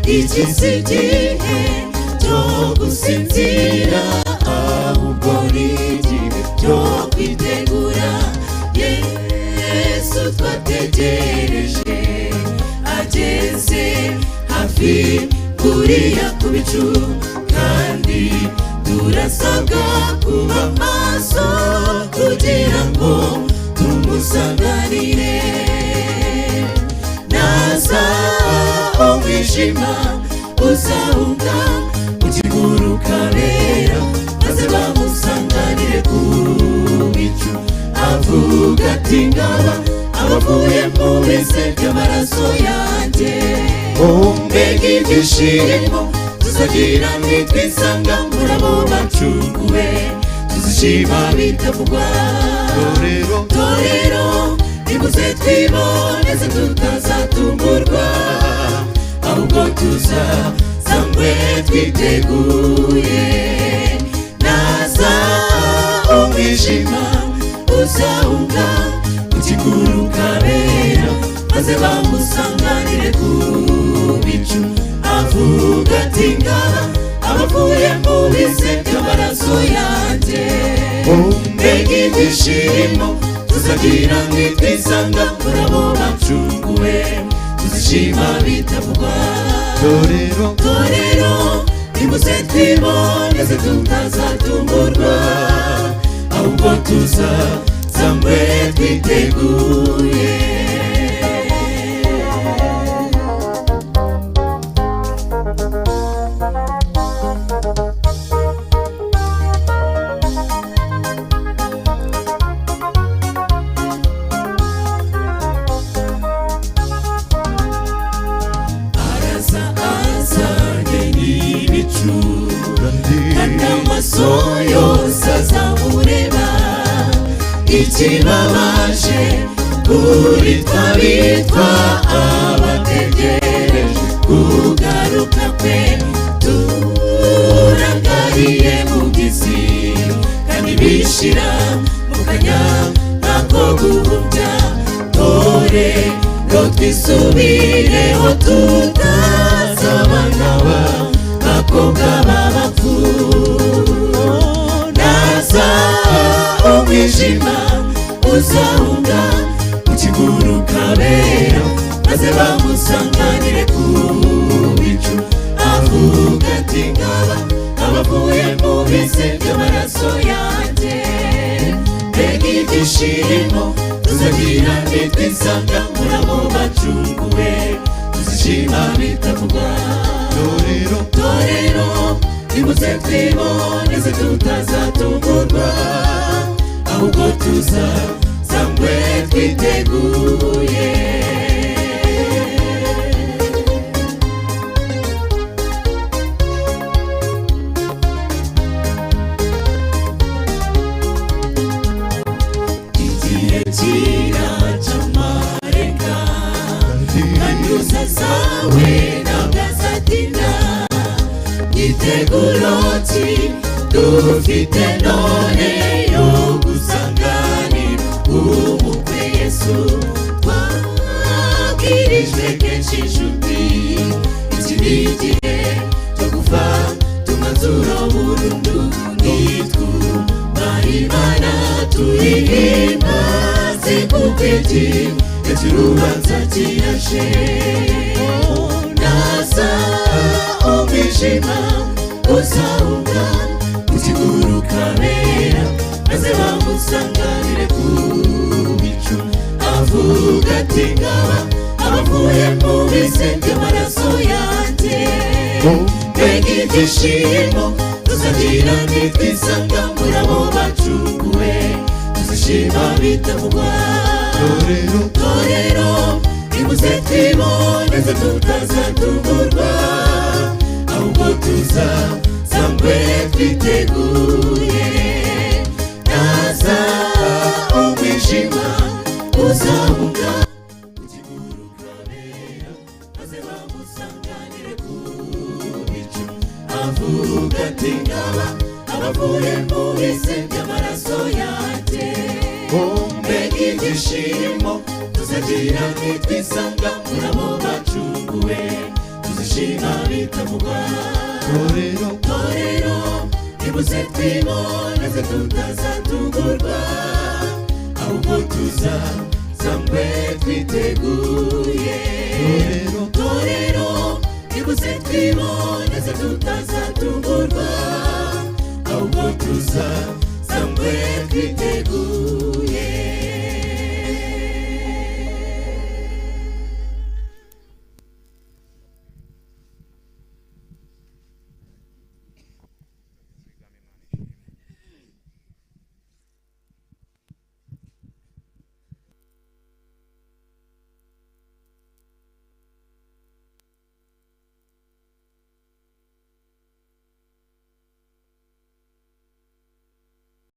Igihe cyo gusinzira ahubwo ni igihe cyo kwitegura Yesu twategereje ageze hafi kuriya ku bicu kandi turasabwa kuba maso kugira ngo tumusanganire naza umwijima uzahunga ukiguruka bera maze bamusanganire ku bicu avuga ati ngaba abavuye mu bise by'amaraso yanjye mbega ibyishimo tuzagira nitwisanga muri abo bacunguwe tuzishima bitavugwa torero nimuze twiboneze tutazatungurwa ahubwo tuzasangwe twiteguye naza umwijima uzahunga ukiguruka bera maze bamusanganire ku bicu avuga ati ngaba abavuye mu bise by'amaraso yanjye mbega ibyishimo tuzagira nitwisanga muri abo bacunguwe tuzishima bitavugwa torero nimuze twiboneze tutazatungurwa ahubwo tuzasangwe twiteguye yose azamureba ikibabaje kuri twabitwa abategereje kugaruka kwe turangariye mu by'isi kandi bishira mu kanya nk'ako guhumbya tore ngo twisubireho tutazaba nk'abakobwa b'abapfu umwijima uzahunga ukiguruka bera maze bamusanganire ku bicu avuga ati ngaba abavuye mu bise by'amaraso yanjye mbega ibyishimo tuzagira nitwisanga muri abo bacunguwe tuzishima bitavugwa torero nimuze twiboneze tutazatungurwa ahubwo tuzasangwe twiteguye igihe kiracamareka kandi uzazawe ntabwazatinda iteguroti dufite none yo gusanganira umukwe Yesu twabwirijwe kenshi inshuti iki ni igihe cyo gufata umwanzuro burundu nitwubaha Imana tuyihimbaze kuko igihe cy'urubanza kirashe naza umwijima uzahunga ukiguruka bera maze bamusanganire ku bicu avuga ati ngaba abavuye mu bise by'amaraso yanjye mbega ibyishimo tuzagira nitwisanga muri abo bacunguwe tuzishima bitavugwa torero nimuze twiboneze tutazatungurwa ahubwo tuzasangwe twiteguye naza umwijima uzahunga ukiguruka bera maze bamusanganire ku bicu avuga ati ngaba abavuye mu bise by'amaraso yanjye mbega ibyishimo tuzagira nitwisanga muri abo bacunguwe tuzishima bitavugwa torero nibuze twiboneze tutazatungurwa ahubwo tuzasangwe twiteguye torero nibuze twiboneze tutazatungurwa ahubwo tuzasangwe twiteguye